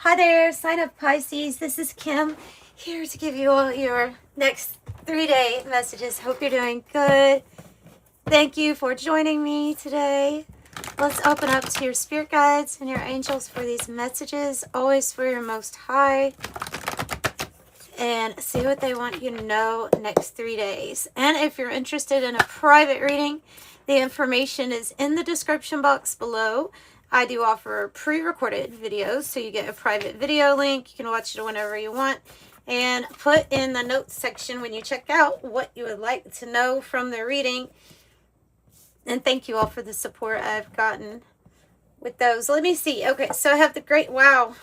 Hi there, sign of Pisces. This is Kim here to give you all your next 3-day messages. Hope you're doing good. Thank you for joining me today. Let's open up to your spirit guides and your angels for these messages, always for your most high, and see what they want you to know next 3 days. And if you're interested in a private reading, the information is in the description box below. I do offer pre-recorded videos, so you get a private video link. You can watch it whenever you want. And put in the notes section when you check out what you would like to know from the reading. And thank you all for the support I've gotten with those. Let me see. Okay, so I have the great, wow.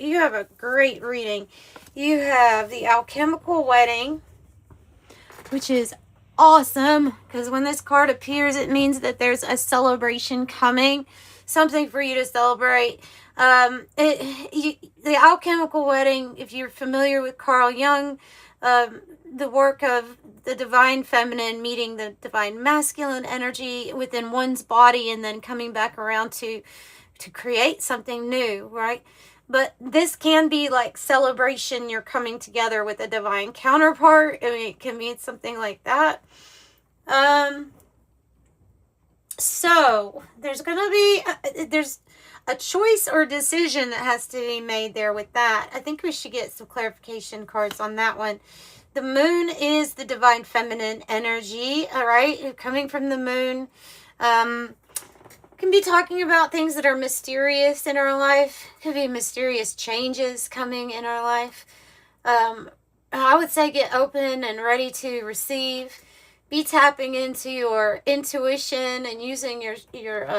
You have a great reading. You have the alchemical wedding, which is awesome, because when this card appears, it means that there's a celebration coming. Something for you to celebrate. The alchemical wedding, if you're familiar with Carl Jung, the work of the divine feminine meeting the divine masculine energy within one's body and then coming back around to create something new, right? But this can be like celebration. You're coming together with a divine counterpart. I mean, it can mean something like that. So there's going to be, there's a choice or decision that has to be made there with that. I think we should get some clarification cards on that one. The moon is the divine feminine energy, all right? Coming from the moon, can be talking about things that are mysterious in our life. Could be mysterious changes coming in our life. I would say get open and ready to receive. Be tapping into your intuition and using your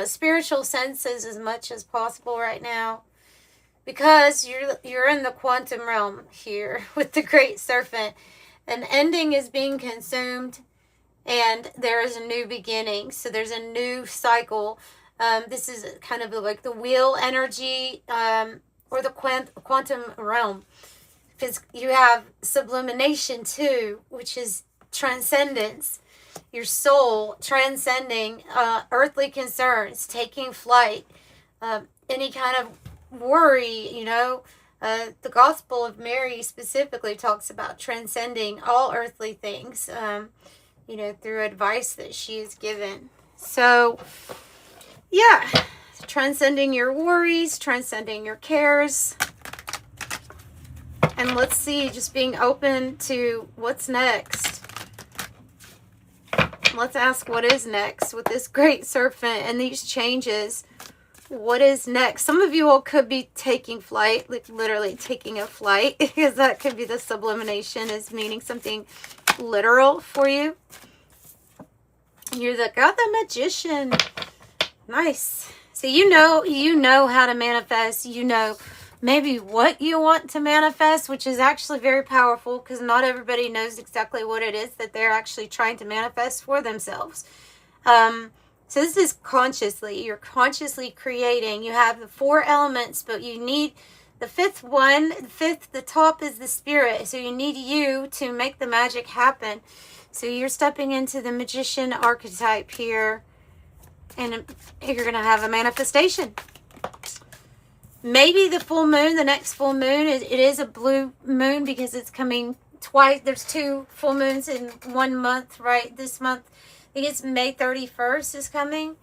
spiritual senses as much as possible right now, because you're in the quantum realm here with the Great Serpent. An ending is being consumed, and there is a new beginning. So there's a new cycle. This is kind of like the wheel energy, or the quantum realm, because you have sublimation too, which is transcendence, your soul transcending earthly concerns, taking flight, any kind of worry, the Gospel of Mary specifically talks about transcending all earthly things, through advice that she is given. So, yeah, transcending your worries, transcending your cares. And let's see, just being open to what's next. Let's ask what is next with this Great Serpent and these changes. What is next? Some of you all could be taking flight, like literally taking a flight, because that could be the sublimation is meaning something literal for you. You're the Magician. Nice. So you know how to manifest. You know maybe what you want to manifest, which is actually very powerful, because not everybody knows exactly what it is that they're actually trying to manifest for themselves. So this is consciously. You're consciously creating. You have the 4 elements, but you need the 5th one. The top is the spirit. So you need you to make the magic happen. So you're stepping into the magician archetype here, and you're going to have a manifestation. Maybe the full moon, the next full moon, it is a blue moon because it's coming twice. There's 2 full moons in 1 month, right? This month, I think it's May 31st is coming.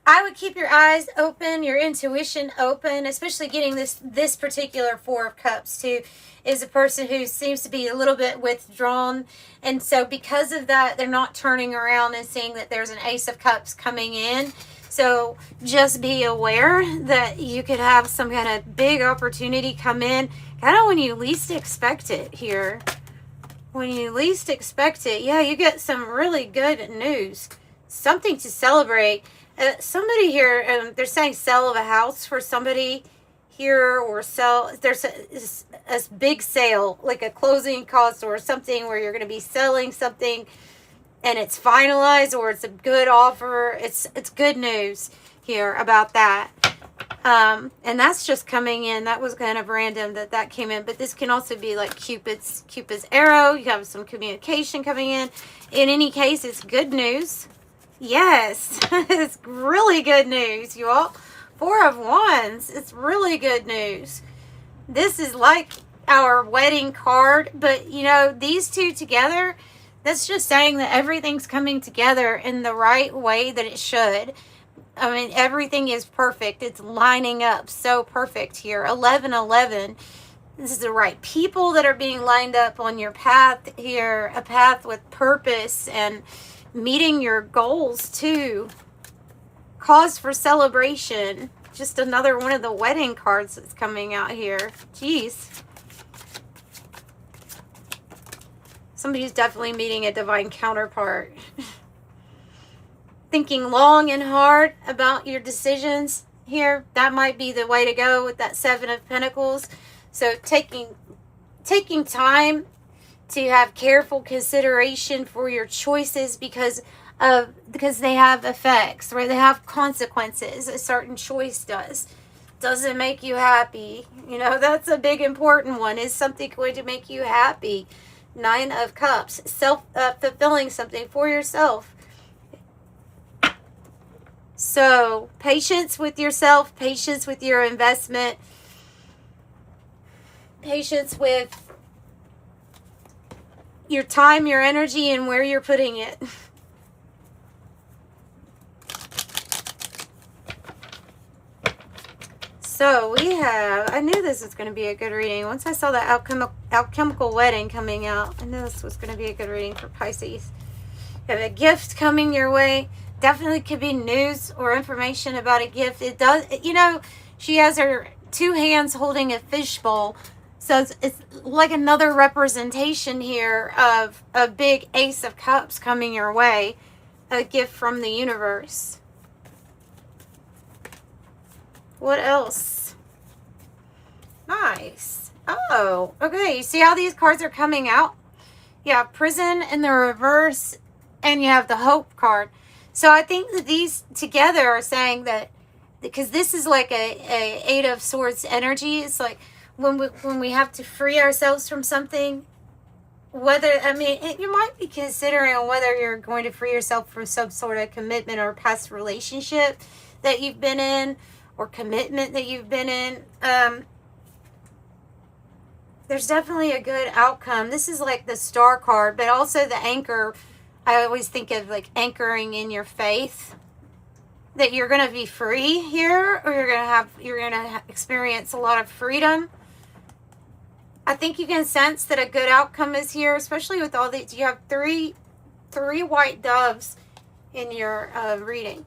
I would keep your eyes open, your intuition open, especially getting this particular 4 of Cups too, is a person who seems to be a little bit withdrawn. And so because of that, they're not turning around and seeing that there's an Ace of Cups coming in. So just be aware that you could have some kind of big opportunity come in, kind of when you least expect it here. When you least expect it, yeah, you get some really good news. Something to celebrate. Somebody here, they're saying sell of a house for somebody here, or sell. There's a big sale, like a closing cost or something where you're going to be selling something, and it's finalized, or it's a good offer. It's good news here about that. And that's just coming in. That was kind of random that came in, but this can also be like Cupid's arrow. You have some communication coming in. In any case, it's good news. Yes, it's really good news, you all. 4 of Wands. It's really good news. This is like our wedding card, but you know, these two together, that's just saying that everything's coming together in the right way that it should. I mean, everything is perfect. It's lining up so perfect here. 1111. This is the right people that are being lined up on your path here. A path with purpose and meeting your goals too. Cause for celebration. Just another one of the wedding cards that's coming out here. Jeez. Somebody's definitely meeting a divine counterpart. Thinking long and hard about your decisions here. That might be the way to go with that Seven of Pentacles. So taking time to have careful consideration for your choices because they have effects, right? They have consequences. A certain choice does it make you happy? You know, that's a big important one. Is something going to make you happy? Nine of Cups, fulfilling something for yourself. So patience with yourself, patience with your investment, patience with your time, your energy, and where you're putting it. So we have, I knew this was going to be a good reading. Once I saw that alchemical wedding coming out, I knew this was going to be a good reading for Pisces. You have a gift coming your way. Definitely could be news or information about a gift. It does, you know, she has her two hands holding a fishbowl. So it's like another representation here of a big Ace of Cups coming your way. A gift from the universe. What else? Nice. Oh, okay. You see how these cards are coming out? You have Prison in the reverse, and you have the Hope card. So I think that these together are saying that, because this is like a Eight of Swords energy. It's like when we have to free ourselves from something, whether, I mean, you might be considering whether you're going to free yourself from some sort of commitment or past relationship that you've been in, or commitment that you've been in. There's definitely a good outcome. This is like the Star card, but also the Anchor. I always think of like anchoring in your faith, that you're going to be free here, or you're going to experience a lot of freedom. I think you can sense that a good outcome is here, especially with all these. You have three white doves in your reading.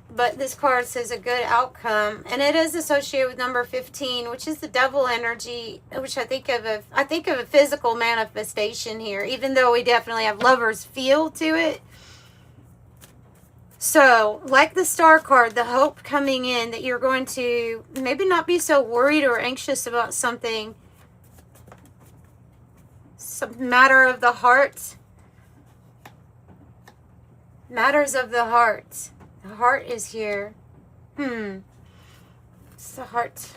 But this card says a good outcome, and it is associated with number 15, which is the Devil energy, which I think of a physical manifestation here, even though we definitely have Lover's feel to it. So, like the Star card, the hope coming in that you're going to maybe not be so worried or anxious about something. Some matter of the heart. Matters of the heart. The heart is here. It's the heart.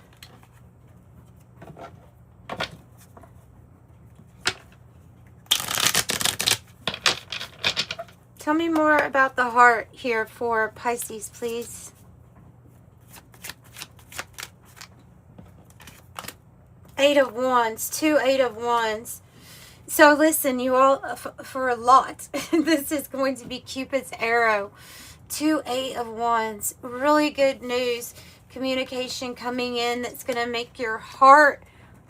Tell me more about the heart here for Pisces, please. Eight of Wands. Two Eight of Wands. So listen, you all, for a lot, this is going to be Cupid's arrow. Two Eight of Wands. Really good news. Communication coming in that's going to make your heart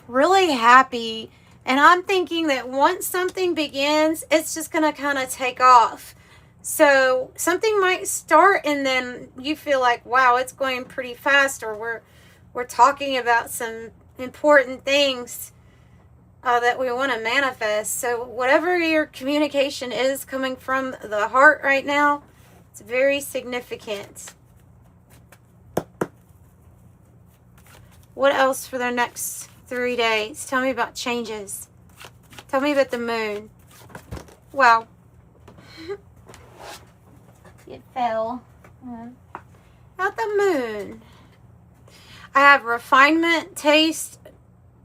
really happy. And I'm thinking that once something begins, it's just going to kind of take off. So something might start and then you feel like, wow, it's going pretty fast, or we're talking about some important things that we want to manifest. So whatever your communication is coming from the heart right now, it's very significant. What else for the next 3 days? Tell me about changes. Tell me about the moon. Wow. It fell. About the moon. I have refinement, taste,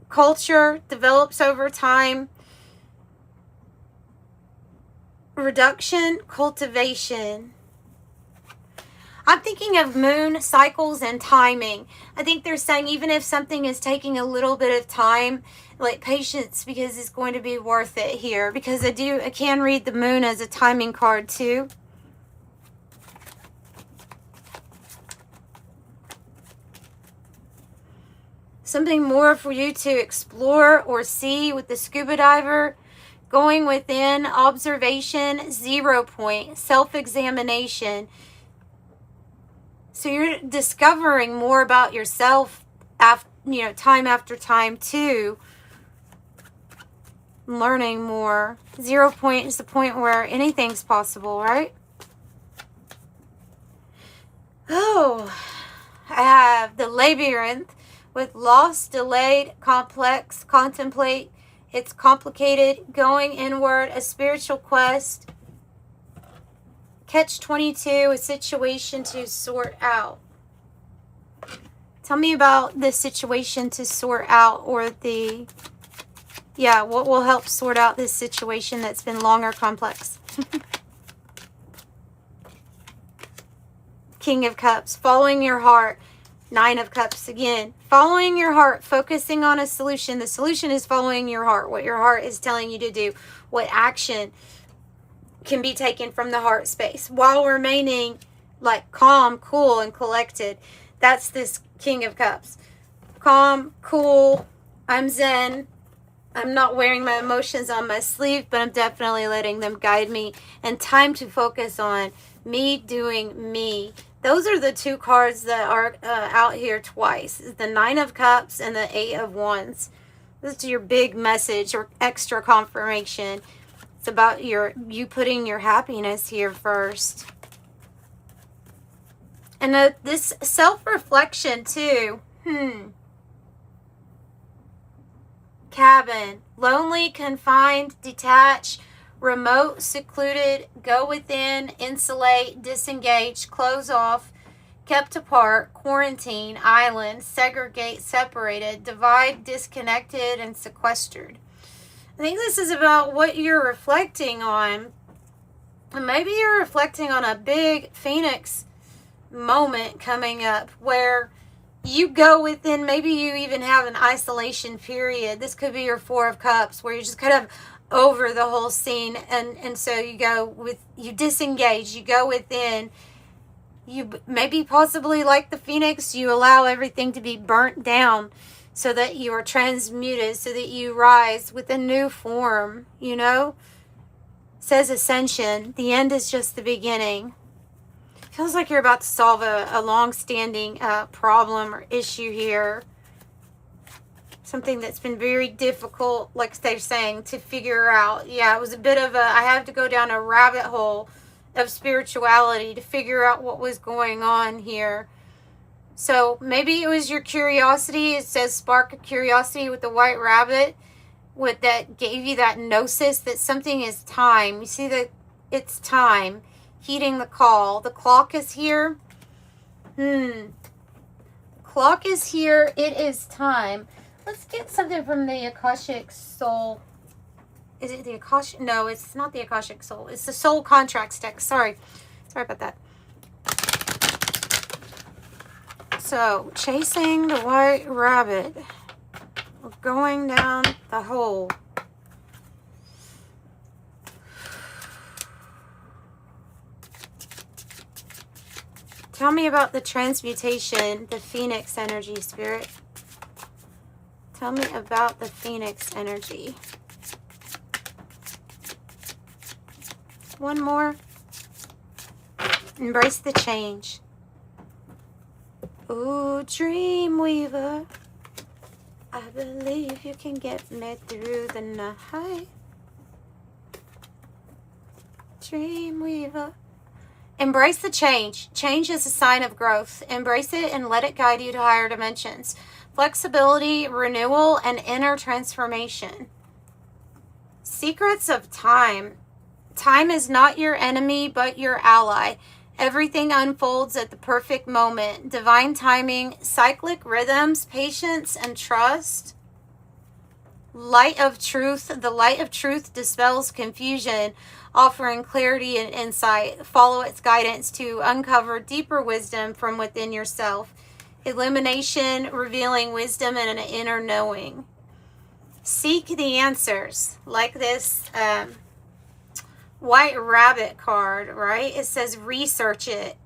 culture, develops over time. Reduction, cultivation. I'm thinking of moon cycles and timing. I think they're saying even if something is taking a little bit of time, like patience, because it's going to be worth it here. Because I can read the moon as a timing card too. Something more for you to explore or see with the scuba diver. Going within, observation, 0 point, self-examination. So you're discovering more about yourself, after, time after time too. Learning more. 0 point is the point where anything's possible, right? Oh, I have the labyrinth with lost, delayed, complex, contemplate. It's complicated, going inward, a spiritual quest. Catch-22, a situation to sort out. Tell me about the situation to sort out, or what will help sort out this situation that's been long or complex. King of Cups, following your heart. 9 of Cups again. Following your heart, focusing on a solution. The solution is following your heart, what your heart is telling you to do, what action can be taken from the heart space while remaining like calm, cool, and collected. That's this King of Cups. Calm, cool, I'm zen. I'm not wearing my emotions on my sleeve, but I'm definitely letting them guide me. And time to focus on me doing me. Those are the 2 cards that are out here twice. The 9 of Cups and the 8 of Wands. This is your big message or extra confirmation. It's about you putting your happiness here first. And this self-reflection too. Cabin. Lonely, confined, detached, remote, secluded, go within, insulate, disengage, close off, kept apart, quarantine, island, segregate, separated, divide, disconnected, and sequestered. I think this is about what you're reflecting on. And maybe you're reflecting on a big Phoenix moment coming up where you go within, maybe you even have an isolation period. This could be your 4 of Cups where you're just kind of over the whole scene, and so you disengage, you go within, you maybe possibly like the Phoenix, you allow everything to be burnt down so that you are transmuted, so that you rise with a new form. Says ascension. The end is just the beginning. Feels like you're about to solve a long-standing problem or issue here. Something that's been very difficult, like they're saying, to figure out. Yeah, it was a bit of I had to go down a rabbit hole of spirituality to figure out what was going on here. So maybe it was your curiosity. It says spark of curiosity with the white rabbit. That gave you that gnosis that something is time. You see that it's time. Heeding the call. The clock is here. Clock is here. It is time. Let's get something from the Akashic Soul. Is it the Akashic? No, it's not the Akashic Soul. It's the Soul Contracts deck. Sorry about that. So, chasing the white rabbit. We're going down the hole. Tell me about the transmutation, the Phoenix energy, Spirit. Tell me about the Phoenix energy. One more. Embrace the change. Ooh, dream weaver. I believe you can get me through the night. Dream weaver. Embrace the change. Change is a sign of growth. Embrace it and let it guide you to higher dimensions. Flexibility, renewal, and inner transformation. Secrets of time. Time is not your enemy, but your ally. Everything unfolds at the perfect moment. Divine timing, cyclic rhythms, patience, and trust. Light of truth. The light of truth dispels confusion. offering clarity and insight. Follow its guidance to uncover deeper wisdom from within yourself. Illumination, revealing wisdom and an inner knowing. Seek the answers, like this white rabbit card, right? It says research it.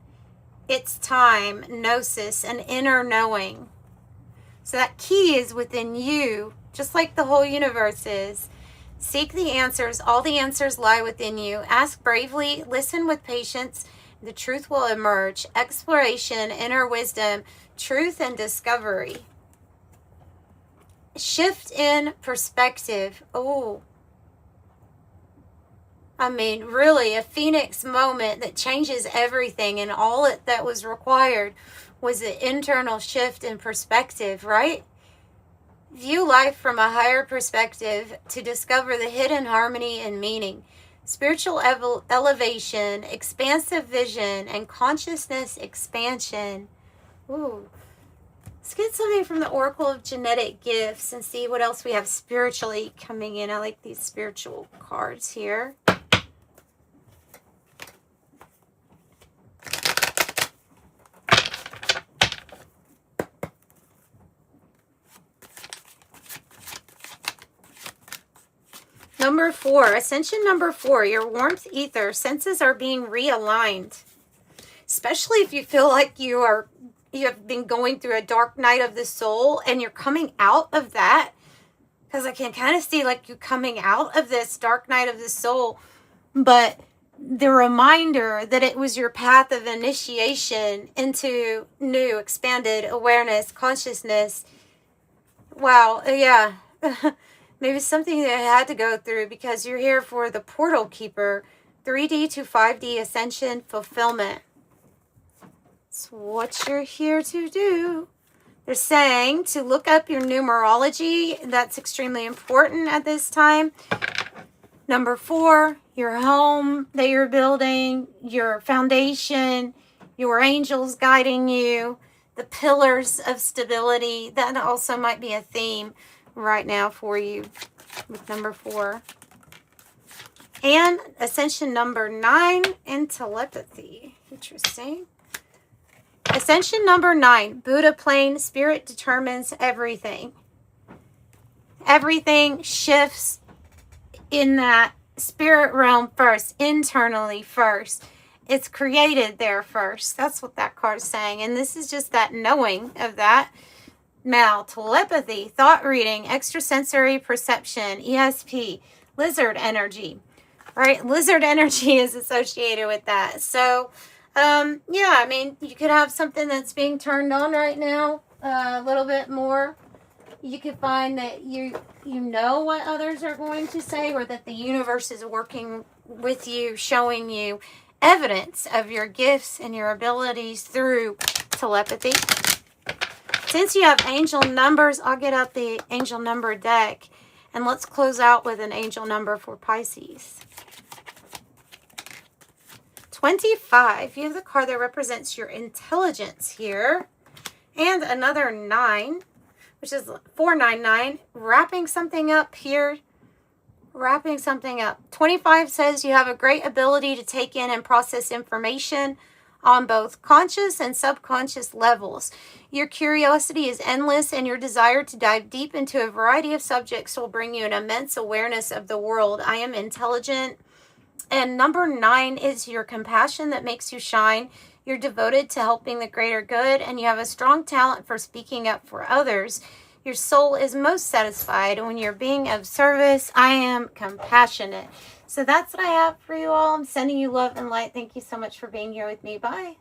It's time, gnosis, an inner knowing. So that key is within you, just like the whole universe is. Seek the answers. All the answers lie within you. Ask bravely, listen with patience. The truth will emerge. Exploration, inner wisdom, truth and discovery. Shift in perspective. Oh, I mean, really, a phoenix moment that changes everything, and all that was required was an internal shift in perspective, right? View life from a higher perspective to discover the hidden harmony and meaning. Spiritual elevation, expansive vision, and consciousness expansion. Ooh. Let's get something from the Oracle of Genetic Gifts and see what else we have spiritually coming in. I like these spiritual cards here. Number 4, Ascension number 4, your warmth ether, senses are being realigned. Especially if you feel like you have been going through a dark night of the soul and you're coming out of that. Because I can kind of see like you coming out of this dark night of the soul. But the reminder that it was your path of initiation into new, expanded awareness, consciousness. Wow, yeah. Maybe something that I had to go through because you're here for the portal keeper, 3D to 5D ascension fulfillment. It's what you're here to do. They're saying to look up your numerology. That's extremely important at this time. Number 4, your home that you're building, your foundation, your angels guiding you, the pillars of stability. That also might be a theme right now for you with number 4. And ascension number 9 and telepathy. Interesting. Ascension number 9, Buddha plane, spirit determines everything. Everything shifts in that spirit realm first, internally first. It's created there first. That's what that card's saying. And this is just that knowing of that. Now, telepathy, thought reading, extrasensory perception, ESP, lizard energy, right? Lizard energy is associated with that. So, yeah, I mean, you could have something that's being turned on right now a little bit more. You could find that you know what others are going to say, or that the universe is working with you, showing you evidence of your gifts and your abilities through telepathy. Since you have angel numbers, I'll get out the angel number deck and let's close out with an angel number for Pisces. 25. You have the card that represents your intelligence here. And another 9, which is 499. Wrapping something up here. Wrapping something up. 25 says you have a great ability to take in and process information on both conscious and subconscious levels. Your curiosity is endless, and your desire to dive deep into a variety of subjects will bring you an immense awareness of the world. I am intelligent. And number 9 is your compassion that makes you shine. You're devoted to helping the greater good, and you have a strong talent for speaking up for others. Your soul is most satisfied when you're being of service. I am compassionate. So that's what I have for you all. I'm sending you love and light. Thank you so much for being here with me. Bye.